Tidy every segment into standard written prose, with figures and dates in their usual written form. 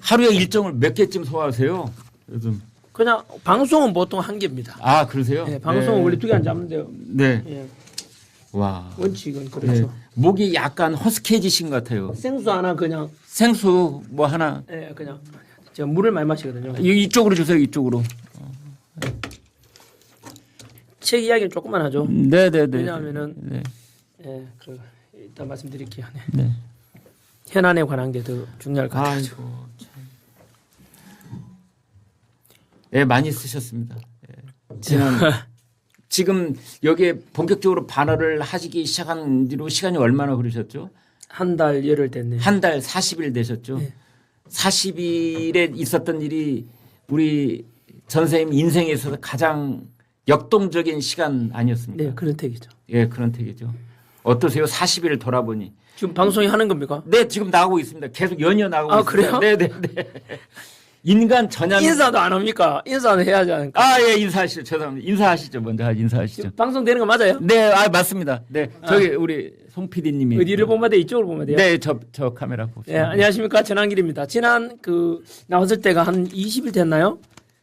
하루에 일정을 몇 개쯤 소화하세요? 요즘. 그냥 방송은 보통 한 개입니다. 아 그러세요? 네, 방송은 네. 원래 2개 안 잡는데요. 네. 예, 와. 원칙은 그렇죠. 네. 목이 약간 허스키해지신 것 같아요. 생수 하나 그냥 생수 뭐 하나. 예, 그냥 제가 물을 많이 마시거든요. 이쪽으로 주세요. 이쪽으로. 책 이야기를 조금만 하죠. 네네네. 왜냐하면은 네. 예, 그 일단 말씀드릴게요. 네. 네. 현안에 관한 게 더 중요할 것 같아요. 아이고. 참. 네 많이 쓰셨습니다. 지금 여기에 본격적으로 반어를 하시기 시작한 뒤로 시간이 얼마나 그러셨죠? 한 달 열흘 됐네요. 한 달 40일 되셨죠? 네. 40일에 있었던 일이 우리 전생님 인생에 있어서 가장 역동적인 시간 아니었습니까? 네, 그런 택이죠. 예, 그런 택이죠. 어떠세요? 40일을 돌아보니. 지금 방송이 하는 겁니까? 네, 지금 나오고 있습니다. 계속 연이어 나오고 아, 있습니다. 그래요? 네, 네, 네. 인간 전향. 인사도 안 합니까? 인사는 해야지 않을까? 아, 예, 인사하시죠. 죄송합니다. 인사하시죠. 먼저 인사하시죠. 지금 방송 되는 거 맞아요? 네, 아, 맞습니다. 네, 저기 우리 송 PD님이. 어디를 보면 돼? 이쪽으로 보면 돼요? 네, 저 카메라 보세요. 네, 안녕하십니까. 전한길입니다. 지난 그 나왔을 때가 한 20일 됐나요?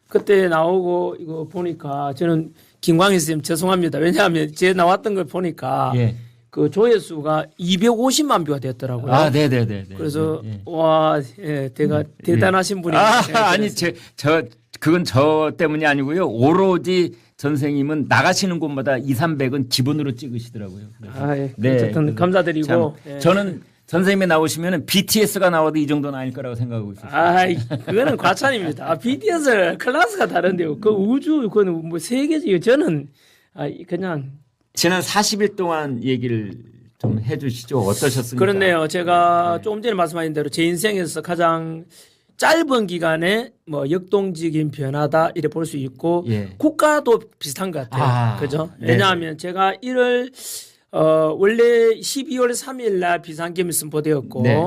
그때 나오고 이거 보니까 저는 김광희 선생님 죄송합니다. 왜냐하면 제 나왔던 걸 보니까 예. 그 조회수가 250만 뷰가 됐더라고요. 아, 네, 네, 네. 네. 그래서 예. 와, 예, 대단하신 분이. 아니 그건 저 때문이 아니고요. 오로지 선생님은 나가시는 곳마다 2, 300은 기본으로 찍으시더라고요. 그래서. 아, 예. 네. 어쨌든 그래서 감사드리고. 참, 예. 저는 선생님이 나오시면은 BTS가 나와도 이 정도는 아닐 거라고 생각하고 있어요. 아, 그거는 과찬입니다. 아, BTS 클래스가 다른데요. 그 우주 그거는 뭐 세계지. 저는 그냥 지난 40일 동안 얘기를 좀 해주시죠. 어떠셨습니까? 그렇네요. 제가 네. 조금 전에 말씀하신 대로 제 인생에서 가장 짧은 기간에 뭐 역동적인 변화다 이래 볼 수 있고 예. 국가도 비슷한 것 같아요. 아, 그죠? 네네. 왜냐하면 제가 1월 원래 12월 3일 날 비상계엄 선포되었고 네.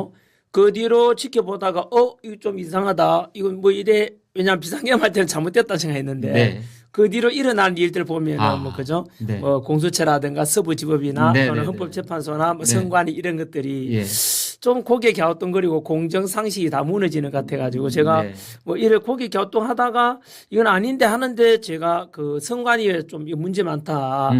그 뒤로 지켜보다가 이거 좀 이상하다. 이건 뭐 이래 왜냐하면 비상계엄 할 때는 잘못됐다 생각했는데 네. 그 뒤로 일어난 일들 보면 아, 뭐 그죠? 네. 뭐 공수처라든가 서부지법이나 네, 또는 네, 헌법재판소나 뭐 네. 선관위 이런 것들이 예. 좀 고개 갸우뚱거리고 공정 상식이 다 무너지는 것 같아가지고 제가 네. 뭐 이를 고개 갸우뚱하다가 이건 아닌데 하는데 제가 그 선관위에 좀 이거 문제 많다.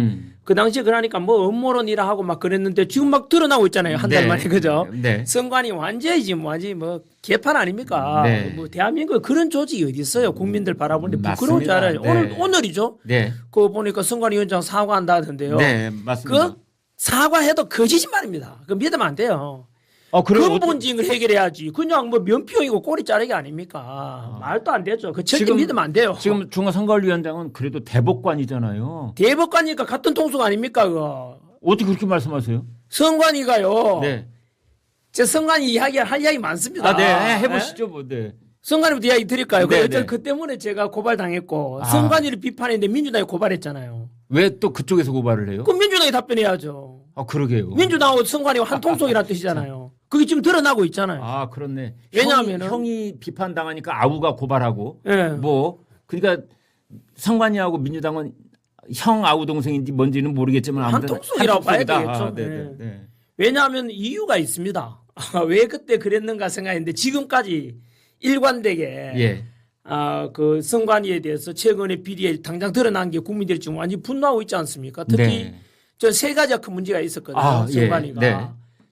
그 당시에 그러니까 뭐 음모론이라 하고 막 그랬는데 지금 막 드러나고 있잖아요. 한 달 네. 만에 그죠? 네. 선관위 완전히 지금 완전히 뭐 개판 아닙니까? 네. 뭐 대한민국에 그런 조직이 어디 있어요? 국민들 바라보는데 부끄러운 줄 맞습니다. 알아요. 네. 오늘이죠. 네. 그거 보니까 선관위원장 사과한다던데요. 네, 맞습니다. 그 사과해도 거짓말입니다. 그 믿으면 안 돼요. 그럼 근본적인 걸 해결해야지. 그냥 뭐 면피용이고 꼬리 자르기 아닙니까? 말도 안 되죠. 그 절대 지금- 믿으면 안 돼요. 지금 중앙선거위원장은 그래도 대법관이잖아요. 대법관이니까 같은 통속 아닙니까? 그거. 어떻게 그렇게 말씀하세요? 선관위가요. 네. 제 선관위 할 이야기 많습니다. 아, 네. 해보시죠, 뭐. 네. 선관위부터 이야기 드릴까요? 네, 어쨌든 네. 그 때문에 제가 고발당했고 아. 선관위를 비판했는데 민주당이 고발했잖아요. 왜 또 그쪽에서 고발을 해요? 그럼 민주당이 답변해야죠. 그러게요. 민주당하고 선관위가 한 통속이라는 뜻이잖아요. 그게 지금 드러나고 있잖아요. 아, 그렇네. 왜냐하면은- 형이 비판당하니까 아우가 고발하고 예. 뭐 그러니까 선관위하고 민주당은 형 아우 동생인지 뭔지는 모르겠지만 한 아무튼 통속이라고 봐야 통속이다. 되겠죠. 아, 네, 네. 네, 네. 왜냐하면 이유가 있습니다. 왜 그때 그랬는가 생각했는데 지금까지 일관되게 예. 그 선관위에 대해서 최근에 비리에 당장 드러난 게 국민들이 지금 완전히 분노하고 있지 않습니까? 특히 네. 저 세 가지가 큰 문제가 있었거든요. 아, 예. 선관위가. 네.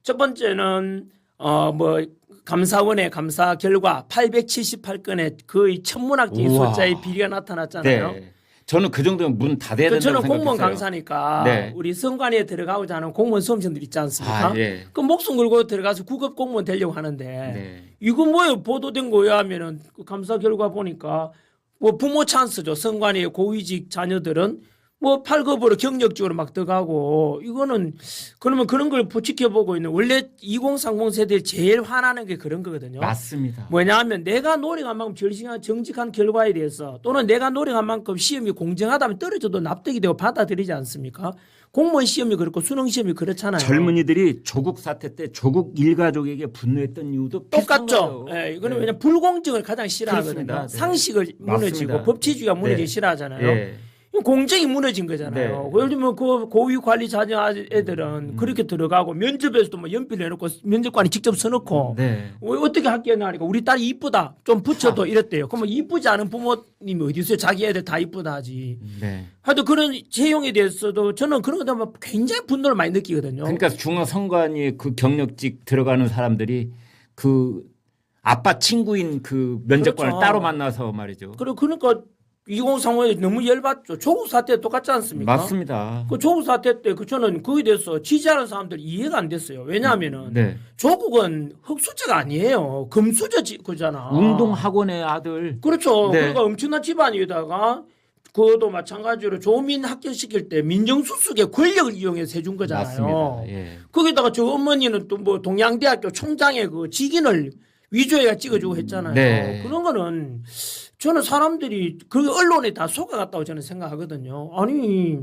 첫 번째는 뭐 감사원의 감사 결과 878건의 거의 천문학적인 우와. 숫자의 비리가 나타났잖아요. 네. 저는 그 정도면 문 닫아야 된다고 저는 생각했어요. 공무원 강사니까 네. 우리 선관위에 들어가고자 하는 공무원 수험생들 있지 않습니까? 아, 예. 그 목숨 걸고 들어가서 구급 공무원 되려고 하는데 네. 이거 뭐예요? 보도된 거에 하면은 그 감사 결과 보니까 뭐 부모 찬스죠. 선관위의 고위직 자녀들은 뭐 8급으로 경력직으로 막 들어가고 이거는 그러면 그런 걸 지켜보고 있는 원래 2030 세대에 제일 화나는 게 그런 거거든요. 맞습니다. 뭐냐하면 내가 노력한 만큼 정직한 결과에 대해서 또는 내가 노력한 만큼 시험이 공정하다면 떨어져도 납득이 되고 받아들이지 않습니까? 공무원 시험이 그렇고 수능 시험이 그렇잖아요. 젊은이들이 조국 사태 때 조국 일가족에게 분노했던 이유도 똑같죠. 비슷한 거예요. 예, 이거는 네. 왜냐면 불공정을 가장 싫어하거든요. 그렇습니다. 네. 상식을 무너지고 맞습니다. 법치주의가 무너지기 네. 싫어하잖아요. 예. 공정이 무너진 거잖아요. 네. 예를 들면 그 고위 관리 자녀 애들은 그렇게 들어가고 면접에서도 뭐 연필 내놓고 면접관이 직접 써놓고 네. 어떻게 학교에 나니까 우리 딸이 이쁘다 좀 붙여도 이랬대요. 그러면 이쁘지 않은 부모님이 어디 있어요? 자기 애들 다 이쁘다 하지. 네. 하여튼 그런 채용에 대해서도 저는 그런 것 때문에 굉장히 분노를 많이 느끼거든요. 그러니까 중앙선관위 그 경력직 들어가는 사람들이 그 아빠 친구인 그 면접관을 그렇죠. 따로 만나서 말이죠. 그러니까 2035에 너무 열받죠. 조국 사태 똑같지 않습니까? 맞습니다. 그 조국 사태 때 저는 거기에 대해서 지지하는 사람들 이해가 안 됐어요. 왜냐하면은 네. 조국은 흑수저가 아니에요. 금수저잖아. 운동학원의 아들. 그렇죠. 네. 그러니까 엄청난 집안이다가 그것도 마찬가지로 조민 합격시킬 때 민정수석의 권력을 이용해서 해준 거잖아요. 맞습니다. 예. 거기다가 저 어머니는 또 뭐 동양대학교 총장의 그 직인을 위조해가 찍어주고 했잖아요. 네. 그런 거는 저는 사람들이 그 언론에 다 속아갔다고 저는 생각하거든요. 아니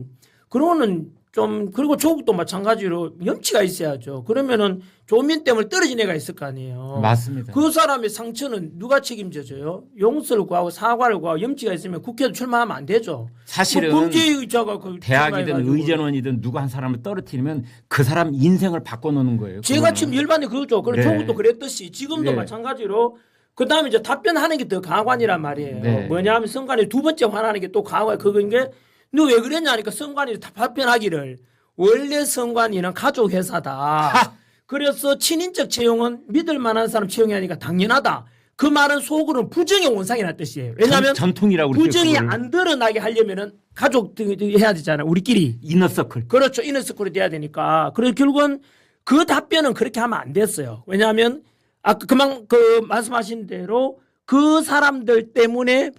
그런 거는 좀 그리고 조국도 마찬가지로 염치가 있어야죠. 그러면은 조민 때문에 떨어진 애가 있을 거 아니에요. 맞습니다. 그 사람의 상처는 누가 책임져줘요? 용서를 구하고 사과를 구하고 염치가 있으면 국회도 출마하면 안 되죠. 사실은 뭐 범죄의자가 그 대학이든 출마해가지고. 의전원이든 누구 한 사람을 떨어뜨리면 그 사람 인생을 바꿔놓는 거예요. 제가 그거는. 지금 열반에 그거죠. 그럼 네. 조국도 그랬듯이 지금도 네. 마찬가지로 그 다음에 이제 답변하는 게 더 가관이란 말이에요. 네. 뭐냐면 선관위 두 번째 화나는 게 또 가관 그거인 게 너 왜 그랬냐 하니까 선관위 답변하기를 원래 선관위는 가족 회사다. 그래서 친인척 채용은 믿을 만한 사람 채용이 하니까 당연하다. 그 말은 속으로는 부정의 원상이라는 뜻이에요. 왜냐하면 전통이라고 그러죠, 부정이 그걸. 안 드러나게 하려면은 가족들이 해야 되잖아요. 우리끼리. 이너서클. 그렇죠. 이너스쿨이 돼야 되니까. 그래서 결국은 그 답변은 그렇게 하면 안 됐어요. 왜냐하면 아까 그 말씀하신 대로 그 사람들 때문에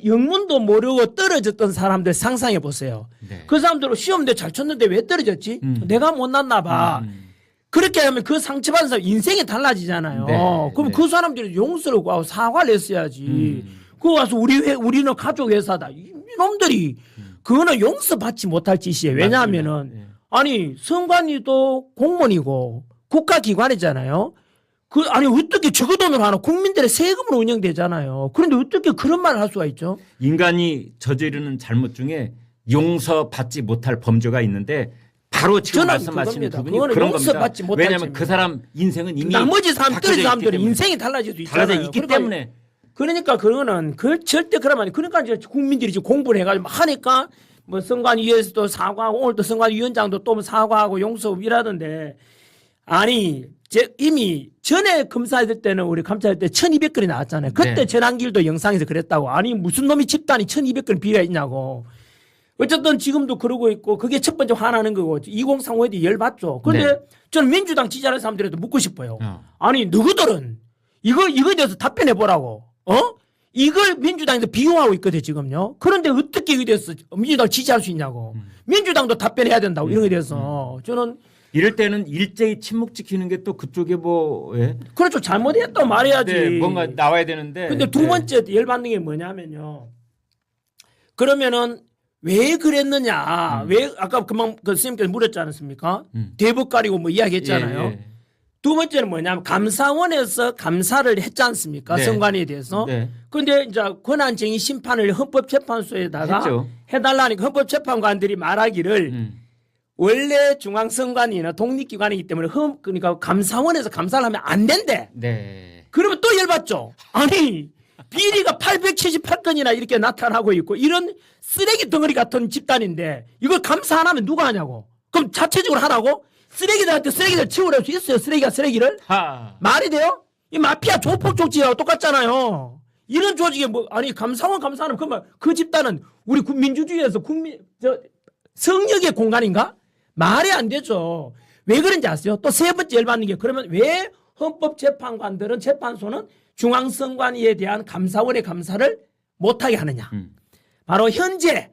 영문도 모르고 떨어졌던 사람들 상상해 보세요. 네. 그 사람들은 시험도 잘 쳤는데 왜 떨어졌지? 내가 못났나 봐. 그렇게 하면 그 상처받은 사람 인생이 달라지잖아요. 네, 그럼 네. 그 사람들이 용서를 구하고 사과를 했어야지. 그거 와서 우리는 가족 회사다. 이놈들이 그거는 용서받지 못할 짓이에요. 왜냐하면은 맞습니다. 네. 아니 선관위도 공무원이고 국가기관이잖아요. 아니 어떻게 적어 돈으로 하나 국민들의 세금으로 운영되잖아요. 그런데 어떻게 그런 말을 할 수가 있죠? 인간이 저지르는 잘못 중에 용서받지 못할 범죄가 있는데 바로 지금 저는 말씀하시는 그겁니다. 부분이 그거는 그런 겁니다. 용서받지 못할 왜냐하면 죄입니다. 그 사람 인생은 이미 나머지 사람 바뀌어져 떨어진 있기 사람들은 때문에. 인생이 달라질 수 있잖아요. 달라져 있기 때문에 그러니까 그거는 절대 그러면 안 돼. 그러니까 이제 국민들이 지금 공부를 해가지고 하니까 뭐 선관위에서도 사과하고 오늘도 선관위원장도 또 사과하고 용서 이라던데 아니 이미 전에 검사할 때는 우리 감찰할 때 1200건이 나왔잖아요. 그때 네. 전한길도 영상에서 그랬다고. 아니 무슨 놈이 집단이 1200건 비리가 있냐고. 어쨌든 지금도 그러고 있고 그게 첫 번째 화나는 거고 2035에도 열받죠. 그런데 네. 저는 민주당 지지하는 사람들에도 묻고 싶어요. 어. 아니 너희들은 이거에 대해서 답변해 보라고. 이걸 민주당에서 비용하고 있거든 지금요. 그런데 어떻게 이거에 대해서 민주당 지지할 수 있냐고. 민주당도 답변해야 된다고 이런 거에 대해서 저는 이럴 때는 일제히 침묵 지키는 게 또 그쪽에 뭐 예? 그렇죠. 잘못했다고 말해야지. 네, 뭔가 나와야 되는데. 근데 두 네. 번째 열받는 게 뭐냐면요. 그러면은 왜 그랬느냐. 왜 아까 금방 그 선생님께서 물었지 않습니까? 대법 가리고 뭐 이야기했잖아요. 예, 예. 두 번째는 뭐냐면 감사원에서 감사를 했지 않습니까? 네. 선관위에 대해서. 네. 그런데 이제 권한쟁의 심판을 헌법재판소에다가 했죠. 해달라니까 헌법재판관들이 말하기를 원래 중앙선관위는 독립기관이기 때문에 그러니까 감사원에서 감사를 하면 안 된대. 네. 그러면 또 열받죠. 아니 비리가 878건이나 이렇게 나타나고 있고 이런 쓰레기 덩어리 같은 집단인데 이걸 감사 안 하면 누가 하냐고. 그럼 자체적으로 하라고? 쓰레기들한테 쓰레기를 치우럴 수 있어요. 쓰레기를? 하. 말이 돼요? 이 마피아 조폭 조직이랑 똑같잖아요. 이런 조직에 뭐 아니 감사원 감사하면 그러면 그 집단은 우리 민주주의에서 성역의 공간인가? 말이 안 되죠. 왜 그런지 아세요? 또 세 번째 열받는 게 그러면 왜 헌법재판관들은 재판소는 중앙선관위에 대한 감사원의 감사를 못하게 하느냐? 바로 현재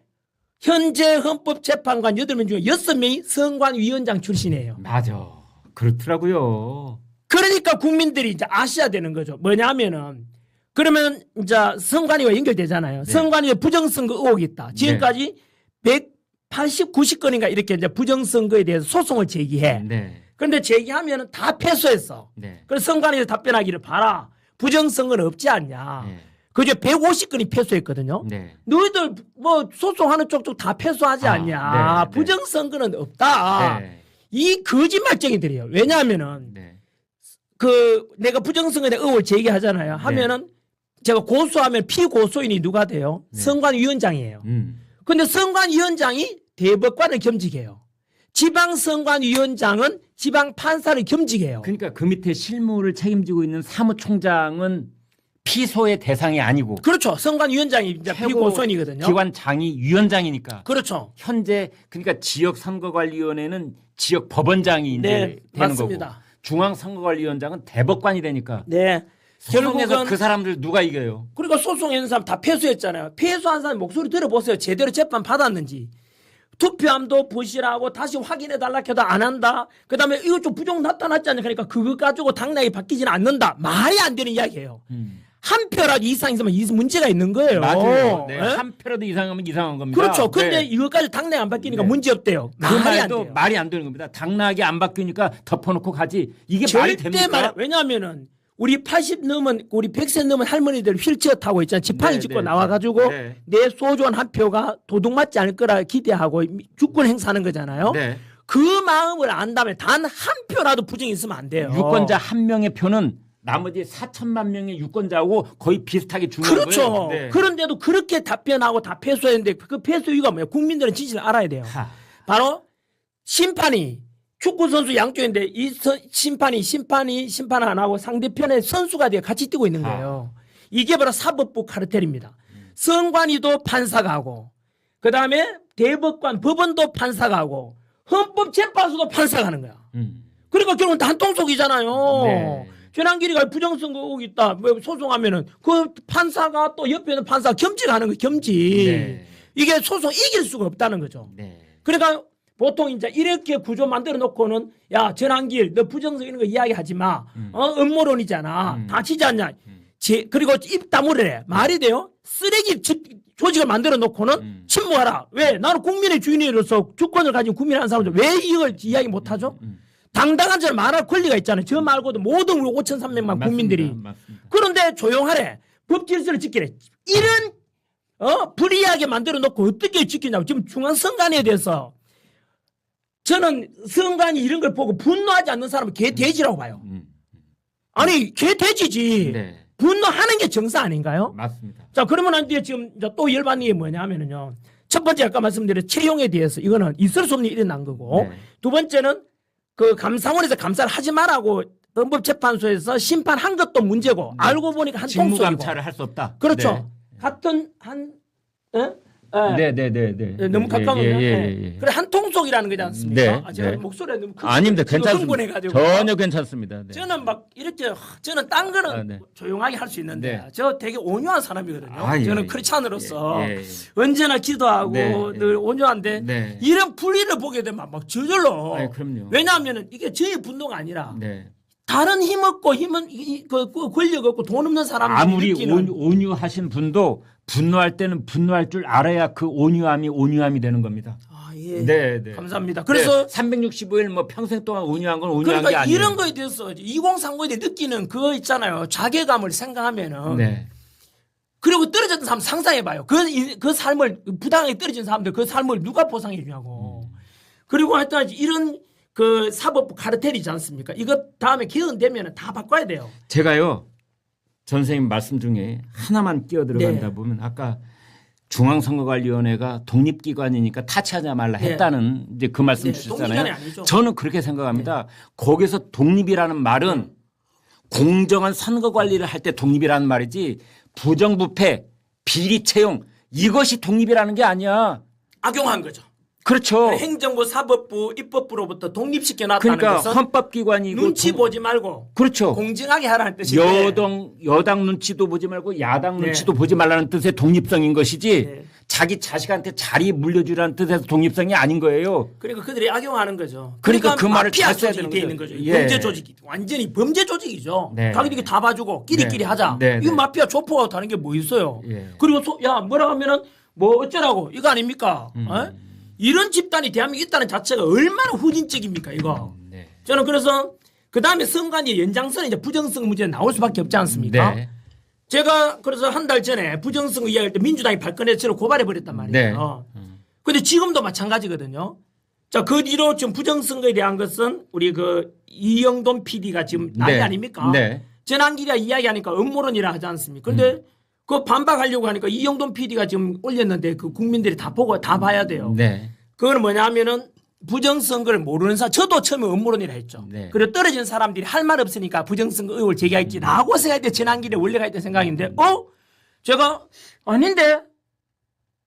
헌법재판관 8명 중에 6명이 선관위원장 출신이에요. 맞아. 그렇더라고요. 그러니까 국민들이 이제 아셔야 되는 거죠. 뭐냐면은 그러면 이제 선관위와 연결되잖아요. 네. 선관위에 부정선거 의혹이 있다. 지금까지 180, 90건인가 이렇게 이제 부정선거에 대해서 소송을 제기해. 네. 그런데 제기하면 다 패소했어. 네. 그래서 선관위에서 답변하기를 봐라. 부정선거는 없지 않냐. 네. 그저 150건이 패소했거든요. 네. 너희들 뭐 소송하는 쪽쪽 다 패소하지 않냐. 네. 부정선거는 없다. 네. 이 거짓말쟁이들이에요. 왜냐하면은 네. 그 내가 부정선거에 대한 의혹을 제기하잖아요. 하면은 제가 고소하면 피고소인이 누가 돼요? 네. 선관위원장이에요. 근데 선관위원장이 대법관을 겸직해요. 지방선관위원장은 지방판사를 겸직해요. 그러니까 그 밑에 실무를 책임지고 있는 사무총장은 피소의 대상이 아니고 그렇죠. 선관위원장이 이제 피고소인이거든요. 기관장이 위원장이니까 그렇죠. 현재 그러니까 지역선거관리위원회는 지역 법원장이 이제 네, 되는 맞습니다. 거고 중앙선거관리위원장은 대법관이 되니까 네. 소송에서 결국은 그 사람들 누가 이겨요? 그러니까 소송했는 사람 다 패소했잖아요. 패소한 사람 목소리 들어보세요. 제대로 재판 받았는지. 투표함도 부실하고 다시 확인해 달라 해도 안 한다. 그다음에 이거 좀 부정 나타났지 않냐. 그러니까 그거 가지고 당락이 바뀌지는 않는다. 말이 안 되는 이야기예요. 한 표라도 이상 있으면 이 문제가 있는 거예요. 맞아요. 네. 예? 한 표라도 이상하면 이상한 겁니다. 그렇죠. 근데 네. 이거까지 당락이 안 바뀌니까 네. 문제 없대요. 그 말이 안 말도 돼요. 말이 안 되는 겁니다. 당락이 안 바뀌니까 덮어놓고 가지. 이게 말이 절대 됩니까? 말. 왜냐하면은 우리 80 넘은 우리 100세 넘은 할머니들 휠체어 타고 있잖아요. 지팡이 네, 짚고 네, 나와가지고 네. 내 소중한 한 표가 도둑맞지 않을 거라 기대하고 주권 행사하는 거잖아요. 네. 그 마음을 안다면 단 한 표라도 부정이 있으면 안 돼요. 유권자 한 명의 표는 나머지 4천만 명의 유권자하고 거의 비슷하게 중요한 그렇죠. 거예요. 네. 그런데도 그렇게 답변하고 다 패소했는데 그 패소 이유가 뭐예요? 국민들은 진실을 알아야 돼요. 하. 바로 심판이 축구 선수 양쪽인데 이 심판이 심판 안 하고 상대편의 선수가 되어 같이 뛰고 있는 거예요. 이게 바로 사법부 카르텔입니다. 선관위도 판사가 하고 그다음에 대법관 법원도 판사가 하고 헌법재판소도 판사가 하는 거야. 그러니까 결국은 다 한통속이잖아요. 네. 최남길이가 부정선거 의혹이 있다. 뭐 소송하면은 그 판사가 또 옆에 있는 판사가 겸직하는 거예요. 겸직. 네. 이게 소송 이길 수가 없다는 거죠. 네. 그러니까 보통 이제 이렇게 구조 만들어 놓고는 야 전한길 너 부정성 이런 거 이야기하지 마. 음모론이잖아. 다치지 않냐. 그리고 입 다물으래. 말이 돼요? 쓰레기 조직을 만들어 놓고는 침묵하라. 왜? 나는 국민의 주인으로서 주권을 가진 국민이라는 사람들 왜 이걸 이야기 못하죠? 당당한 자를 말할 권리가 있잖아요. 저 말고도 모든 우리 5,300만 국민들이. 맞습니다. 그런데 조용하래. 법 질서를 지키래. 이런 불이하게 만들어 놓고 어떻게 지키냐고. 지금 중앙선관위에 대해서 저는 선관위 이런 걸 보고 분노하지 않는 사람은 개돼지라고 봐요. 아니 개돼지지. 네. 분노하는 게 정상 아닌가요? 맞습니다. 자 그러면 이제 지금 이제 또 열받는 게 뭐냐면은요. 첫 번째 아까 말씀드린 채용에 대해서 이거는 있을 수 없는 일이 난 거고 네. 두 번째는 그 감사원에서 감사를 하지 말라고 헌법재판소에서 심판한 것도 문제고 알고 보니까 한 통속이고. 직무감찰을 할 수 없다. 그렇죠. 같은 한 예. 네. 너무 가까운데요. 예. 그래 한 통속이라는 거지 않습니까? 네, 아, 제가 네. 목소리가 너무 크고 아닙니다. 지금 괜찮습니다. 흥분해가지고. 전혀 괜찮습니다. 네. 저는 막 이렇게 저는 딴 거는 아, 네. 조용하게 할 수 있는데 네. 저 되게 온유한 사람이거든요. 아, 예, 저는 예. 크리스찬으로서 예. 언제나 기도하고 네, 늘 온유한데 네. 이런 불의를 보게 되면 막 저절로. 아니, 그럼요. 왜냐하면 이게 저의 분노가 아니라 네. 다른 힘 없고 힘은 그 권력 없고 돈 없는 사람들이 아무리 느끼는 온유하신 분도 분노할 때는 분노할 줄 알아야 그 온유함이 되는 겁니다. 아, 예. 네. 감사합니다. 그래서 365일 뭐 평생 동안 온유한 건 온유한 게 그러니까 아니에요. 이런 거에 대해서 2030에 대해 느끼는 그거 있잖아요. 자괴감을 생각하면은 네. 그리고 떨어졌던 사람 상상해봐요. 그 삶을 부당하게 떨어진 사람들 그 삶을 누가 보상해 주냐고. 그리고 하여튼 이런 그 사법부 카르텔이지 않습니까? 이거 다음에 개헌되면 다 바꿔야 돼요. 제가요 전 선생님 말씀 중에 하나만 끼어 들어간다 네. 보면 아까 중앙선거관리위원회가 독립기관이니까 타치하지 말라 네. 했다는 이제 그 말씀 네, 주셨잖아요. 독립기관이 아니죠. 저는 그렇게 생각합니다. 거기서 독립이라는 말은 공정한 선거 관리를 할 때 독립이라는 말이지 부정부패, 비리 채용 이것이 독립이라는 게 아니야. 악용한 거죠. 그렇죠. 행정부, 사법부, 입법부로부터 독립시켜 놨다는 그러니까 것은 헌법기관이고 눈치 보지 말고 그렇죠. 공정하게 하라는 뜻인데 여당 눈치도 보지 말고 야당 네. 눈치도 보지 말라는 뜻의 독립성인 것이지 네. 자기 자식한테 자리 물려주라는 뜻에서 독립성이 아닌 거예요. 그러니까 그들이 악용하는 거죠. 그러니까 그 말을 마피아 잘 써야 조직이 되는 돼 거죠. 있는 거죠. 예. 범죄 조직이 완전히 범죄 조직이죠. 네. 자기들이 다 봐주고 끼리끼리 네. 하자. 네, 이거 네. 마피아 조폭하고 다른 게 뭐 있어요. 예. 그리고 야 뭐라 하면은 뭐 어쩌라고 이거 아닙니까? 어? 이런 집단이 대한민국에 있다는 자체가 얼마나 후진적입니까 이거. 네. 저는 그래서 그 다음에 선관위 연장선에 이제 부정성 문제 나올 수밖에 없지 않습니까? 네. 제가 그래서 한 달 전에 부정선거 이야기할 때 민주당이 발끈해서 저를 고발해버렸단 말이에요. 근데 지금도 마찬가지거든요. 자, 그 뒤로 지금 부정선거에 대한 것은 우리 그 이영돈 PD가 지금 난리 네. 아닙니까? 네. 전환기가 이야기하니까 음모론이라 하지 않습니까? 근데 그 반박하려고 하니까 이영돈 PD가 지금 올렸는데 그 국민들이 다 보고 다 봐야 돼요. 네. 그건 뭐냐면은 부정선거를 모르는 사람, 저도 처음에 음모론이라 했죠. 네. 그리고 떨어진 사람들이 할 말 없으니까 부정선거 의혹을 제기하겠지라고 생각할 때 전환기를 원래가 했던 생각인데, 제가 아닌데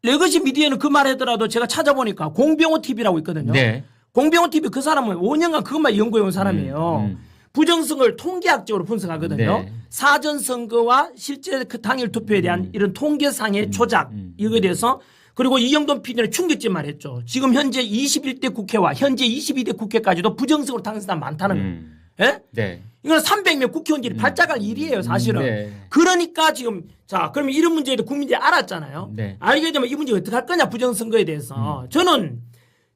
레거시 미디어는 그 말 하더라도 제가 찾아보니까 공병호 TV라고 있거든요. 네. 공병호 TV 그 사람은 5년간 그것만 연구해온 사람이에요. 부정선거를 통계학적으로 분석하거든요. 네. 사전선거와 실제 그 당일 투표에 대한 이런 통계상의 조작 이거에 대해서 그리고 이영돈 PD는 충격적인 말했죠. 지금 현재 21대 국회와 현재 22대 국회까지도 부정선거로 당선 사람 많다는 거예요. 예? 네. 이건 300명 국회의원들이 발작할 일이에요, 사실은. 네. 그러니까 지금 자, 그러면 이런 문제에도 국민들이 알았잖아요. 네. 알게 되면 이 문제 어떻게 할 거냐 부정선거에 대해서 저는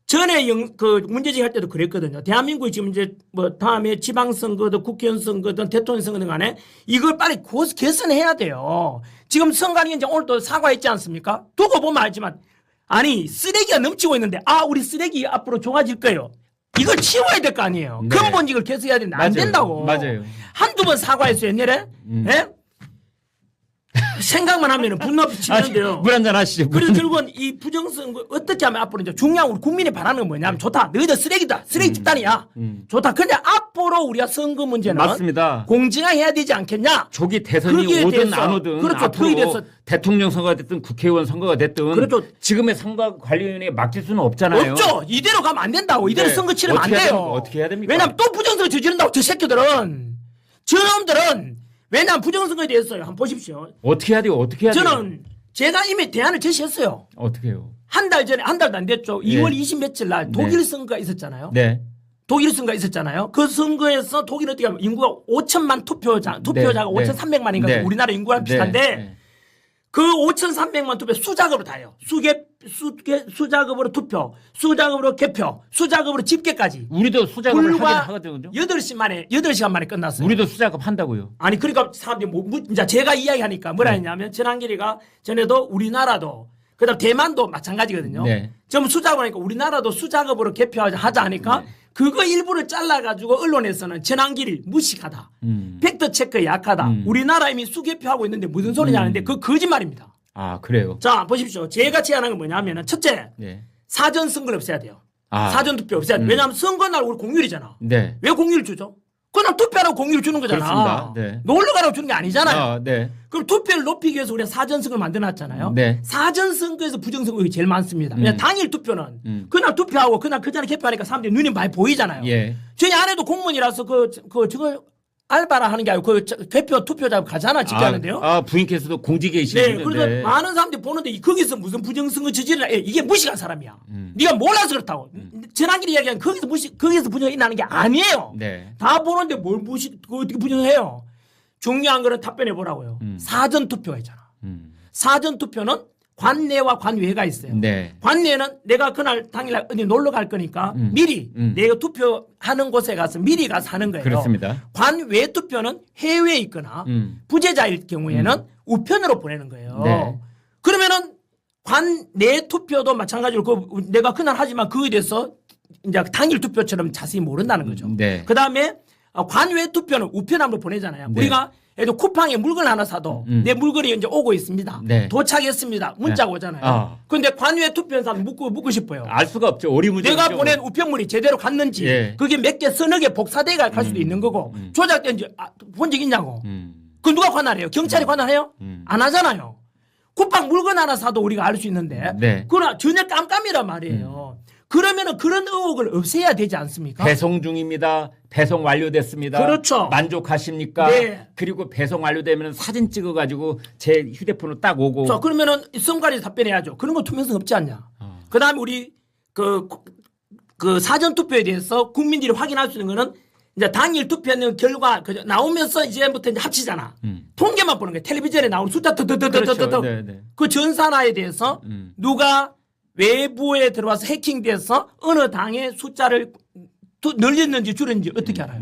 전에 그 문제제기할 때도 그랬거든요. 대한민국이 지금 이제 뭐 다음에 지방선거든 국회의원 선거든 대통령 선거든 간에 이걸 빨리 개선해야 돼요. 지금 선관위 이제 오늘 또 사과했지 않습니까? 두고 보면 알지만 아니 쓰레기가 넘치고 있는데 우리 쓰레기 앞으로 좋아질 거예요. 이걸 치워야 될 거 아니에요. 네. 근본직을 개선해야 되는데 안 맞아요. 된다고. 맞아요. 한두 번 사과했어요 옛날에. 예? 생각만 하면 분노 치는데요. 물 한잔 하시죠. 그래서 결국은 이 부정선거 어떻게 하면 앞으로 이제 중요한 우리 국민이 바라는 건 뭐냐면 좋다. 너희들 쓰레기다. 쓰레기 집단이야. 좋다. 근데 앞으로 우리가 선거 문제는 맞습니다. 공정해야 되지 않겠냐? 조기 대선이 거기에 오든 대해서, 안 오든 그렇죠. 앞으로 거기에 대해서 대통령 선거가 됐든 국회의원 선거가 됐든 그렇죠. 지금의 선거관리위원회에 맡길 수는 없잖아요. 없죠. 이대로 가면 안 된다고. 이대로 네. 선거 치르면 안 어떻게 해야 돼요. 됩니까? 어떻게 해야 됩니까? 왜냐하면 또 부정선거 저지른다고 저 새끼들은. 저놈들은 왜냐하면 부정선거에 대해서 한번 보십시오. 어떻게 해야 돼요? 어떻게 해야 돼요? 저는 제가 이미 대안을 제시했어요. 어떻게 해요? 한 달 전에 한 달도 안 됐죠. 네. 2월 20 며칠 날 독일 선거가 있었잖아요. 네. 독일 선거가 있었잖아요. 그 선거에서 독일 어떻게 하면 인구가 5천만 투표자가 네. 5,300만인가 네. 우리나라 인구랑 비슷한데 네. 그 5,300만 투표 수작업으로 다 해요. 수작업으로 투표, 수작업으로 개표, 수작업으로 집계까지. 우리도 수작업을 하긴 불과 하거든요. 8시간 만에 끝났어요. 우리도 수작업 한다고요. 아니 그러니까 사람들이 이제 제가 이야기하니까 뭐라 했냐면 전한길이가 전에도 우리나라도 그다음 대만도 마찬가지거든요. 네. 좀 수작업을 하니까 우리나라도 수작업으로 개표하자 하니까 그거 일부를 잘라가지고 언론에서는 전한길이 무식하다. 팩트 체크에 약하다. 우리나라 이미 수개표하고 있는데 무슨 소리냐 하는데 그거 거짓말입니다. 아 그래요. 자 보십시오. 제가 제안한 건 뭐냐면은 첫째 네. 사전 선거를 없애야 돼요. 아. 사전 투표 없애야 돼. 왜냐하면 선거날 우리 공휴일이잖아. 네. 왜 공휴일 주죠? 그냥 투표하라고 공휴일 주는 거잖아. 그렇습니다. 네. 놀러 가라고 주는 게 아니잖아요. 아, 네. 그럼 투표를 높이기 위해서 우리가 사전선거를 만들어놨잖아요. 네. 사전선거에서 부정선거가 제일 많습니다. 그냥 당일 투표는 그날 투표하고 그날 그 전에 개표하니까 사람들이 눈이 많이 보이잖아요. 예. 저희 아내도 공무원이라서 저거 알바라 하는 게 아니고 그 개표 투표자 가잖아 집계하는데요. 부인께서도 공직에 네, 계시는데. 그래서 많은 사람들이 보는데 거기서 무슨 부정선거 저지르라 이게 무식한 사람이야. 네가 몰라서 그렇다고. 전환길이 이야기한 거기서 부정이 나는 게 아니에요. 네. 다 보는데 뭘 어떻게 부정해요? 중요한 거는 답변해 보라고요. 사전 투표가 있잖아. 사전 투표는 관내와 관외가 있어요. 네. 관내는 내가 그날 당일날 어디 놀러 갈 거니까 미리 내가 투표하는 곳에 가서 미리 가서 하는 거예요. 그렇습니다. 관외 투표는 해외에 있거나 부재자일 경우에는 우편으로 보내는 거예요. 네. 그러면은 관내 투표도 마찬가지로 내가 그날 하지만 그에 대해서 이제 당일 투표처럼 자세히 모른다는 거죠. 네. 그 다음에 관외 투표는 우편함으로 보내잖아요. 네. 우리가 예를 쿠팡에 물건 하나 사도 내 물건이 이제 오고 있습니다. 네. 도착했습니다. 문자가 오잖아요. 그런데 관외 투표한 사람 묻고 싶어요. 알 수가 없죠. 오리무중이죠. 내가 보낸 우편물이 제대로 갔는지 예. 그게 몇 개 서너 개 복사돼가 갈 수도 있는 거고 조작된지 본 적 있냐고. 그 누가 관할해요? 경찰이 관할해요? 안 하잖아요. 쿠팡 물건 하나 사도 우리가 알 수 있는데 네. 그러나 전혀 깜깜이란 말이에요. 그러면은 그런 의혹을 없애야 되지 않습니까? 배송 중입니다. 배송 완료됐습니다. 그렇죠. 만족하십니까? 네. 그리고 배송 완료되면 사진 찍어가지고 제 휴대폰으로 딱 오고. 자, 그러면은 선관위에서 답변해야죠. 그런 거 투명성 없지 않냐? 그다음에 우리 그 사전 투표에 대해서 국민들이 확인할 수 있는 거는 이제 당일 투표하는 결과 나오면서 이제부터 이제 합치잖아. 통계만 보는 거야. 텔레비전에 나오는 숫자 그렇죠. 네, 네. 그 전산화에 대해서 누가 외부에 들어와서 해킹돼서 어느 당의 숫자를 늘렸는지 줄였는지 어떻게 알아요?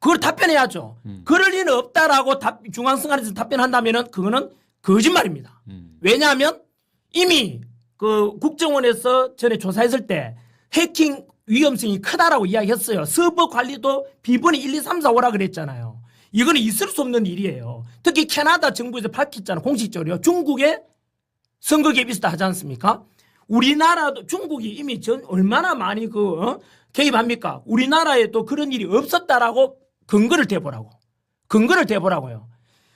그걸 답변해야죠. 그럴 리는 없다라고 중앙선관위에서 답변한다면은 그거는 거짓말입니다. 왜냐하면 이미 그 국정원에서 전에 조사했을 때 해킹 위험성이 크다라고 이야기했어요. 서버 관리도 비번이 1, 2, 3, 4, 5라 그랬잖아요. 이거는 있을 수 없는 일이에요. 특히 캐나다 정부에서 밝혔잖아요. 공식적으로요. 중국에 선거 개입 있었다 하지 않습니까? 우리나라도 중국이 이미 얼마나 많이 개입합니까? 우리나라에도 그런 일이 없었다라고 근거를 대보라고. 근거를 대보라고요.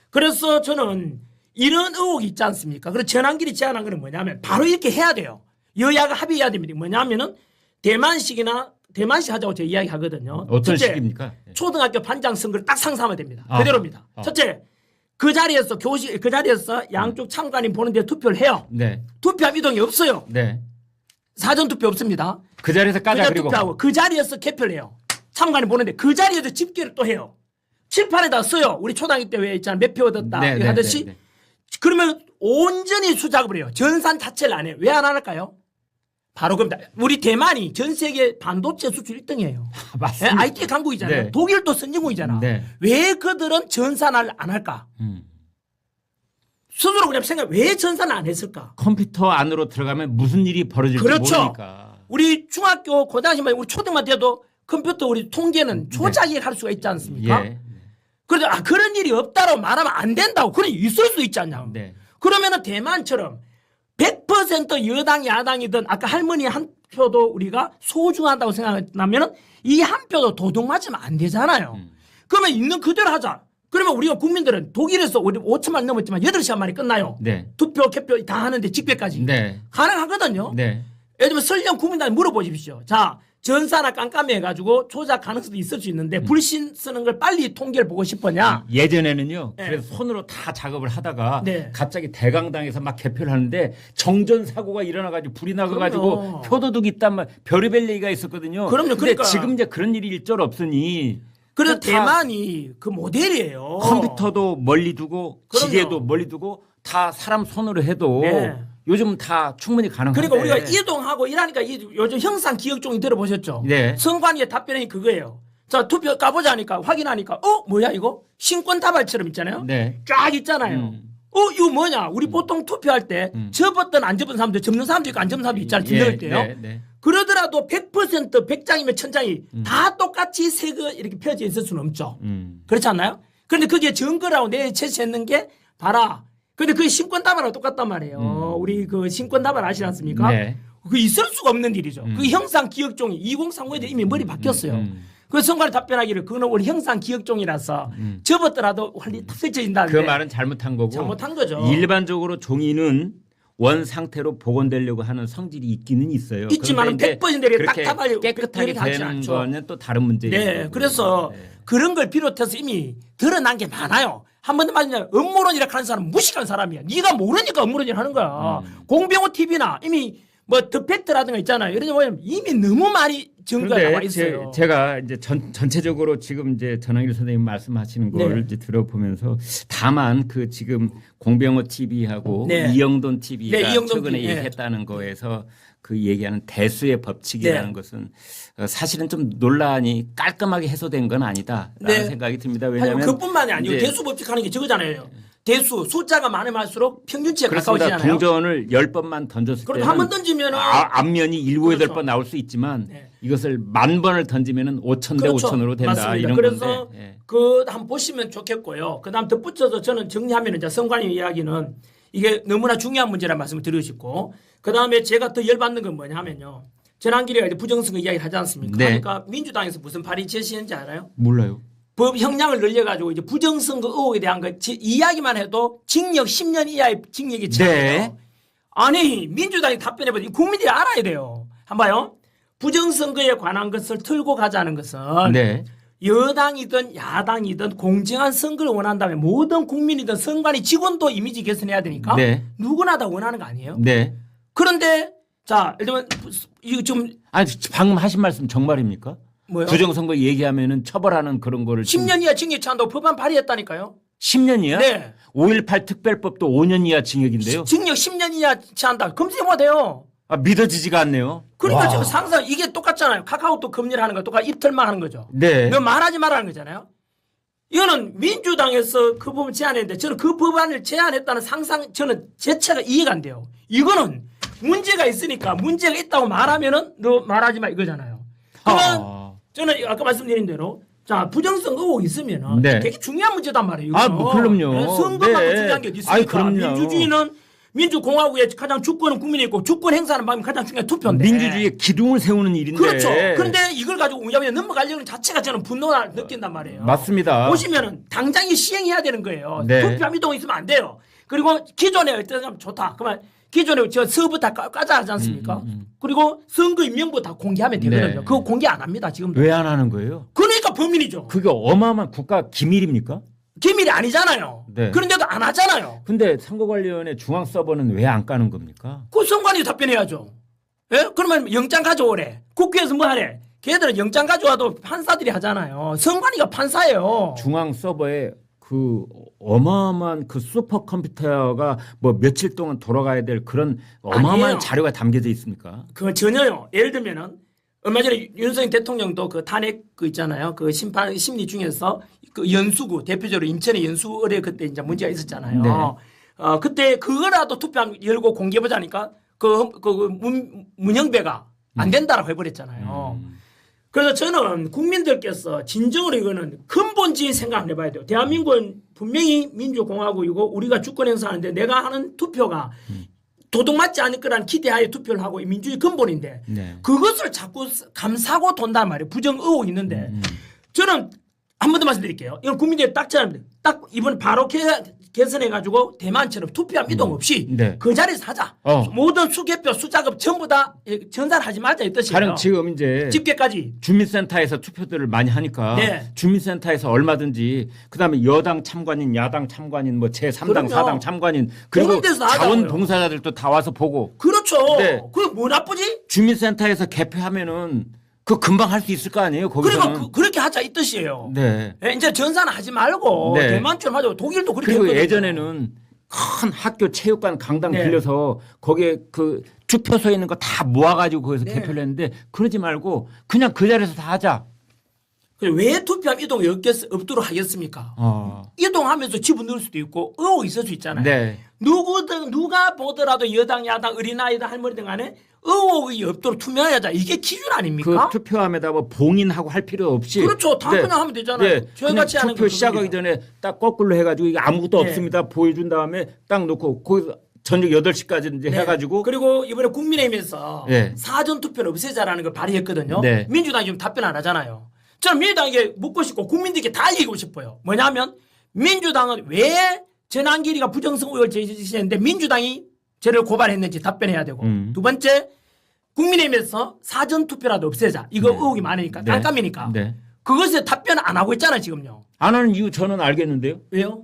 그래서 저는 이런 의혹이 있지 않습니까? 그래서 전환길이 제안한 건 뭐냐면 바로 이렇게 해야 돼요. 여야가 합의해야 됩니다. 뭐냐면은 대만식 하자고 제가 이야기하거든요. 어떤 첫째, 식입니까? 초등학교 반장 선거를 딱 상상하면 됩니다. 그대로입니다. 첫째, 그 자리에서 그 자리에서 양쪽 참관인 보는데 투표를 해요. 네. 투표함 이동이 없어요. 네. 사전 투표 없습니다. 그 자리에서 까자 그냥 그리고 투표하고 그 자리에서 개표를 해요. 참관인 보는데 그 자리에서 집계를 또 해요. 칠판에다 써요. 우리 초등학교 때 왜 있잖아 몇 표 얻었다 네, 이거 하듯이. 네. 그러면 온전히 수작업을 해요. 전산 자체를 안 해요. 왜 안 할까요? 바로 겁니다. 우리 대만이 전 세계 반도체 수출 1등이에요. 맞습니다. IT 강국이잖아요. 네. 독일도 선진국이잖아. 네. 왜 그들은 전산을 안 할까? 스스로 그냥 생각 왜 전산을 안 했을까? 컴퓨터 안으로 들어가면 무슨 일이 벌어질지 그렇죠. 모르니까. 우리 중학교 고등학교 우리 초등만 돼도 컴퓨터 우리 통계는 조작이 할 수가 있지 않습니까? 예. 그래서 그런 일이 없다고 말하면 안 된다고. 그런 일이 있을 수 있지 않냐. 네. 그러면은 대만처럼 100% 여당 야당이든 아까 할머니 한 표도 우리가 소중하다고 생각하면은 이 한 표도 도둑 맞으면 안 되잖아요. 그러면 있는 그대로 하자. 그러면 우리가 국민들은 독일에서 우리 5천만 넘었지만 8시간 만에 끝나요. 네. 투표, 개표 다 하는데 직배까지. 네. 가능하거든요. 네. 예를 들면 설령 국민들한테 물어보십시오. 자, 전사나 깜깜이 해가지고 조작 가능성도 있을 수 있는데 불신 쓰는 걸 빨리 통계를 보고 싶었냐? 예전에는요. 네. 그래서 손으로 다 작업을 하다가 네. 갑자기 대강당에서 막 개표를 하는데 정전 사고가 일어나가지고 불이 나가가지고 그럼요. 표도둑 있단 말 별의별 얘기가 있었거든요. 그럼요. 근데 그러니까. 지금 이제 그런 일이 일절 없으니 그래서 다 대만이 그 모델이에요. 컴퓨터도 멀리 두고 그럼요. 기계도 멀리 두고 다 사람 손으로 해도 네. 요즘 다 충분히 가능한데. 그러니까 우리가 이동하고 이러니까 요즘 형상 기억종이 들어보셨죠? 네. 선관위의 답변이 그거예요. 자, 투표 까보자니까 확인하니까 뭐야 이거? 신권 다발처럼 있잖아요. 네. 쫙 있잖아요. 이거 뭐냐? 우리 보통 투표할 때 접었던 안 접은 사람들, 접는 사람도 있고 안 접는 사람도 있잖아요. 진정할 때요. 네. 네. 그러더라도 100% 100장이면 1000장이 다 똑같이 색이 이렇게 펴져 있을 수는 없죠. 그렇지 않나요? 그런데 그게 증거라고 내 제시했는 게 봐라. 근데 그게 신권 다발하고 똑같단 말이에요. 우리 그 신권 다발 아시지 않습니까? 네. 그 있을 수가 없는 일이죠. 그 형상 기억종이 2030에 이미 머리 바뀌었어요. 그래서 선관위 답변하기를 그거는 우리 형상 기억종이라서 접었더라도 원리 탁 펼쳐진다. 그 말은 잘못한 거고. 잘못한 거죠. 일반적으로 종이는 원 상태로 복원되려고 하는 성질이 있기는 있어요. 있지만 그런데 100% 이렇게 그렇게 딱딱하게 깨끗하게 이렇게 하지 되는 않죠. 거는 또 다른 문제예요. 네, 그래서 그런 걸 비롯해서 이미 드러난 게 많아요. 한 번 더 말하면 음모론이라 하는 사람은 무식한 사람이야. 네가 모르니까 음모론이라 하는 거야. 공병호 TV나 이미 뭐 더 팩트라든가 있잖아요. 이런 거 보면 이미 너무 많이 증거가 나와 그런데 있어요. 제가 이제 전체적으로 지금 이제 전학일 선생님 말씀하시는 걸 네. 이제 들어보면서 다만 그 지금 공병호 TV하고 네. 이영돈 TV가 네, 이영돈 최근에 TV. 네. 얘기했다는 거에서 그 얘기하는 대수의 법칙이라는 네. 것은 사실은 좀 논란이 깔끔하게 해소된 건 아니다라는 네. 생각이 듭니다. 아니, 왜냐하면 그뿐만이 아니고 이제 대수법칙하는 게 저거잖아요. 대수 숫자가 많으면할수록 평균치에 그렇습니다. 가까워지잖아요. 동전을 10번만 던졌을 그럼 때는 한 번 던지면은 앞면이 7, 그렇죠. 8번 나올 수 있지만 네. 이것을 10,000번을 던지면은 5,000대 그렇죠. 5,000으로 된다 맞습니다. 이런 그래서 건데. 예. 그 한번 보시면 좋겠고요. 그다음 덧붙여서 저는 정리하면 이제 선관위 이야기는 이게 너무나 중요한 문제라는 말씀을 드리고 싶고 그다음에 제가 더 열받는 건 뭐냐면요. 전환길이가 이제 부정선거 이야기를 하지 않습니까? 네. 그러니까 민주당에서 무슨 발의 제시했는지 알아요? 몰라요. 법 형량을 늘려가지고 이제 부정선거 의혹에 대한 거 이야기만 해도 징역 10년 이하의 징역이 처해요. 네. 아니 민주당이 답변해보니 국민들이 알아야 돼요. 한번 봐요. 부정선거에 관한 것을 틀고 가자는 것은 네. 여당이든 야당이든 공정한 선거를 원한다면 모든 국민이든 선관위 직원도 이미지 개선해야 되니까 네. 누구나 다 원하는 거 아니에요? 네. 그런데 자 예를 들면 이거 좀 아니 방금 하신 말씀 정말입니까? 뭐요? 부정선거 얘기하면은 처벌하는 그런 거를 10년 이하 징역 처한다고 법안 발의했다니까요. 10년이야? 네. 5.18 특별법도 5년 이하 징역인데요. 징역 10년 이하 처한다. 검색해봐야 돼요. 아, 믿어지지가 않네요. 그러니까 와. 지금 상상 이게 똑같잖아요. 카카오톡 금리를 하는 거 똑같이 입틀만 하는 거죠. 네. 너 말하지 말라는 거잖아요. 이거는 민주당에서 그 부분 제안했는데 저는 그 법안을 제안했다는 상상 저는 자체가 이해가 안 돼요. 이거는 문제가 있으니까 문제가 있다고 말하면은 너 말하지 마 이거잖아요. 그러면 저는 아까 말씀드린 대로 자 부정성 의혹 있으면은 네. 되게 중요한 문제단 말이에요. 아, 뭐 그럼요. 네, 선거만큼 네. 중요한 게 어디 아이, 있습니까? 그럼요. 민주주의는 민주공화국의 가장 주권은 국민에 있고 주권 행사하는 방법이 가장 중요한 투표인데. 민주주의의 기둥을 세우는 일인데. 그렇죠. 그런데 이걸 가지고 우야우야 넘어가려는 자체가 저는 분노를 느낀단 말이에요. 맞습니다. 보시면은 당장 이 시행해야 되는 거예요. 네. 투표 이동이 있으면 안 돼요. 그리고 기존에 어떤 좋다. 그러면 기존에 저 서부 다 까자 하지 않습니까? 그리고 선거 임명부 다 공개하면 되거든요. 네. 그거 공개 안 합니다. 지금도. 왜 안 하는 거예요? 그러니까 범인이죠. 그게 어마어마한 국가 기밀입니까? 기밀이 아니잖아요. 네. 그런데도 안 하잖아요. 근데 선거관리위원회 중앙 서버는 왜 안 까는 겁니까? 그 선관위 답변해야죠. 예? 그러면 영장 가져오래. 국회에서 뭐 하래? 걔들은 영장 가져와도 판사들이 하잖아요. 선관위가 판사예요. 중앙 서버에 그 어마어마한 그 슈퍼컴퓨터가 뭐 며칠 동안 돌아가야 될 그런 어마어마한 아니에요. 자료가 담겨져 있습니까? 그거 전혀요. 예를 들면은 얼마 전에 윤석열 대통령도 그 탄핵 그 있잖아요. 그 심판 심리 중에서 그 연수구 대표적으로 인천의 연수 의뢰 그때 이제 문제가 있었잖아요. 네. 그때 그거라도 투표함 열고 공개해 보자니까 문영배가 안 된다라고 해버렸잖아요. 그래서 저는 국민들께서 진정으로 이거는 근본적인 생각 안 해봐야 돼요. 대한민국은 분명히 민주공화국이고 우리가 주권 행사하는데 내가 하는 투표가 도둑맞지 않을 거라는 기대하에 투표를 하고 민주주의 근본인데 네. 그것을 자꾸 감사고 돈단 말이에요. 부정 의혹이 있는데 저는 한 번 더 말씀드릴게요. 이건 국민들이 딱 이번 바로 개선해가지고 대만처럼 투표함 이동 없이 네. 그 자리에서 하자. 모든 수개표 수작업 전부 다 전산하지 말자 이 뜻이에요. 가령 지금 이제 집계까지. 주민센터에서 투표들을 많이 하니까 네. 주민센터에서 얼마든지 그다음에 여당 참관인, 야당 참관인, 뭐 제3당, 그럼요. 4당 참관인 그리고 그런 데서 하자고요. 자원봉사자들도 다 와서 보고 그렇죠. 네. 그게 뭐 나쁘지? 주민센터에서 개표하면은 그 금방 할 수 있을 거 아니에요? 거기서는. 그리고 그렇게 하자 이 뜻이에요. 네. 이제 전산 하지 말고 네. 대만처럼 하자고. 독일도 그렇게 그리고 했거든요. 예전에는 큰 학교 체육관 강당 네. 빌려서 거기에 그 투표소에 있는 거 다 모아가지고 거기서 네. 개표를 했는데 그러지 말고 그냥 그 자리에서 다 하자. 왜 투표함 이동이 없도록 하겠습니까? 이동하면서 지분 넣을 수도 있고 의혹이 있을 수 있잖아요. 네. 누가 보더라도 여당, 야당, 어린아이든 할머니든 간에 의혹이 없도록 투명하자. 이게 기준 그 아닙니까? 투표함에다 뭐 봉인하고 할 필요 없이. 그렇죠. 다 네. 그냥 하면 되잖아요. 네. 그냥 저희같이 하는 투표 거 시작하기 전에 딱 거꾸로 해가지고 이게 아무것도 네. 없습니다. 보여준 다음에 딱 놓고 거기서 저녁 8시까지 이제 네. 해가지고. 그리고 이번에 국민의힘에서 네. 사전 투표를 없애자라는 걸 발의했거든요. 네. 민주당이 지금 답변 안 하잖아요. 저는 민주당에게 묻고 싶고 국민들께 다 얘기하고 싶어요. 뭐냐면 민주당은 왜 전환길이가 부정성 의혹을 제기했는데 민주당이 저를 고발했는지 답변해야 되고 두 번째 국민의힘에서 사전 투표라도 없애자. 이거 네. 의혹이 많으니까 네. 깜깜이니까. 네. 그것에 답변 안 하고 있잖아요 지금요. 안 하는 이유 저는 알겠는데요. 왜요?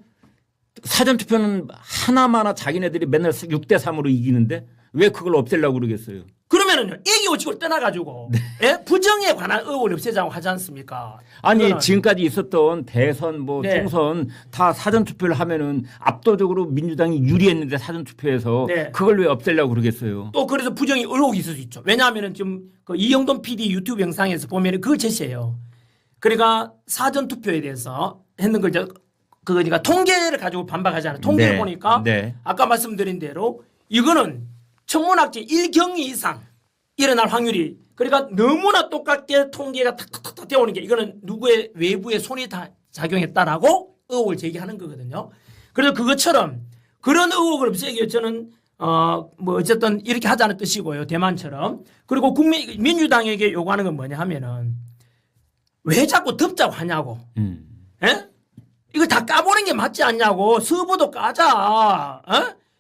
사전투표는 하나마나 자기네들이 맨날 6대3으로 이기는데 왜 그걸 없애려고 그러겠어요. 그러면은요 이기고치고 떠나가지고 예? 부정에 관한 의혹을 없애자고 하지 않습니까? 아니 이거는. 지금까지 있었던 대선 뭐 네. 총선 다 사전투표를 하면은 압도적으로 민주당이 유리했는데 사전투표에서 네. 그걸 왜 없애려고 그러겠어요. 또 그래서 부정이 의혹이 있을 수 있죠. 왜냐하면은 지금 그 이영돈 PD 유튜브 영상에서 보면은 그걸 제시해요. 그러니까 사전 투표에 대해서 했는 걸 이제 그러니까 통계를 가지고 반박하잖아요. 통계를 네. 보니까 네. 아까 말씀드린 대로 이거는 천문학적 1경위 이상 일어날 확률이 그러니까 너무나 똑같게 통계가 탁탁탁 되어오는 게 이거는 누구의 외부의 손이 다 작용했다라고 의혹을 제기하는 거거든요. 그래서 그것처럼 그런 의혹을 없애기 위해 저는 뭐 어쨌든 이렇게 하자는 뜻이고요. 대만처럼. 그리고 민주당에게 요구하는 건 뭐냐 하면은 왜 자꾸 덮자고 하냐고. 예? 이거 다 까보는 게 맞지 않냐고. 서부도 까자.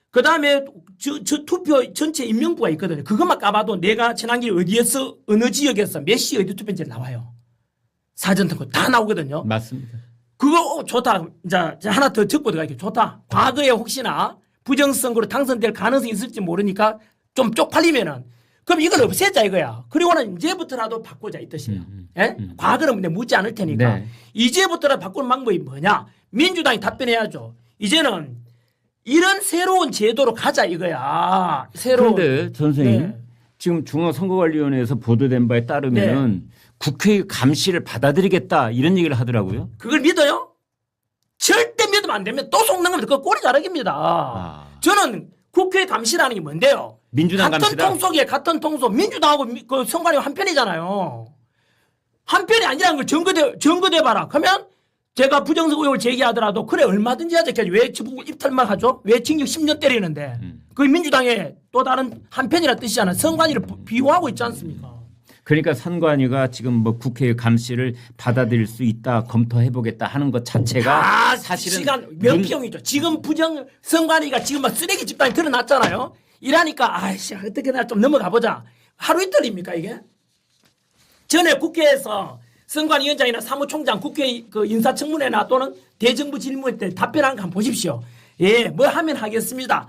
그 다음에 저 투표 전체 임명부가 있거든요. 그것만 까봐도 내가 지난길 어디에서 어느 지역에서 몇 시 어디 투표인지 나와요. 사전 투표 다 나오거든요. 맞습니다. 그거 좋다. 이제 하나 더 적고 들어갈게요. 좋다. 과거에 혹시나 부정선거로 당선될 가능성이 있을지 모르니까 좀 쪽팔리면은 그럼 이걸 없애자 이거야. 그리고는 이제부터라도 바꾸자 이 뜻이에요. 예? 과거는 근데 묻지 않을 테니까 네. 이제부터라도 바꾸는 방법이 뭐냐? 민주당이 답변해야죠. 이제는 이런 새로운 제도로 가자 이거야. 새로운. 그런데 전 선생님 네. 지금 중앙선거관리위원회에서 보도된 바에 따르면 국회의 감시를 받아들이겠다 이런 얘기를 하더라고요. 그걸 믿어요? 있으면 안 됩니다. 또 속는 겁니다. 그 꼬리 자르기입니다. 저는 국회 감시라는 게 뭔데요? 민주당 같은 감시다. 통 속에 같은 통속 민주당하고 그 선관위 한 편이잖아요. 한 편이 아니라는 걸 증거대 봐라. 그러면 제가 부정석 의혹을 제기하더라도 그래 얼마든지 하자. 왜 지금 입탈만 하죠? 왜 징역 10년 때리는데? 그 민주당의 또 다른 한 편이라 뜻이잖아요. 선관위를 비호하고 있지 않습니까? 그러니까 선관위가 지금 뭐 국회의 감시를 받아들일 수 있다, 검토해보겠다 하는 것 자체가 사실은 시간 명평이죠. 지금 부정 선관위가 지금 막 쓰레기 집단이 드러났잖아요. 이러니까 아이씨 어떻게나 좀 넘어가 보자. 하루 이틀입니까 이게? 전에 국회에서 선관위원장이나 사무총장 국회 그 인사청문회나 또는 대정부 질문 때 답변한 거 한번 보십시오. 예, 뭐 하면 하겠습니다.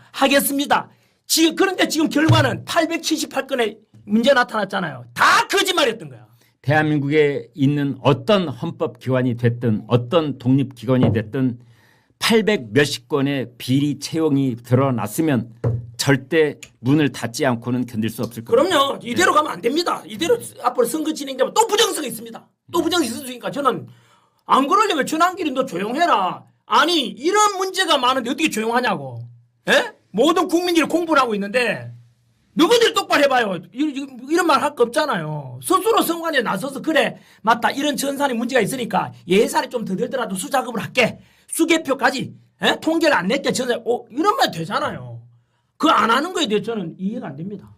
지금 그런데 지금 결과는 878건의 문제 나타났잖아요. 다 거짓말이었던 거야. 대한민국에 있는 어떤 헌법기관이 됐든 어떤 독립기관이 됐든 800 몇십 건의 비리 채용이 드러났으면 절대 문을 닫지 않고는 견딜 수 없을 겁니다. 그럼요. 이대로 가면 안 됩니다. 이대로 앞으로 선거 진행되면 또 부정성이 있습니다. 또 부정성이 있으니까 저는 안 그러려면 전환길이 너 조용해라. 아니 이런 문제가 많은데 어떻게 조용하냐고. 예? 모든 국민들이 공부를 하고 있는데 너희들 똑바로 해봐요. 이런 말 할 거 없잖아요. 스스로 선관위에 나서서 그래 맞다 이런 전산에 문제가 있으니까 예산이 좀 더 들더라도 수작업을 할게. 수개표까지 통계를 안 냈게 전산 이런 말 되잖아요. 그거 안 하는 거에 대해 저는 이해가 안 됩니다.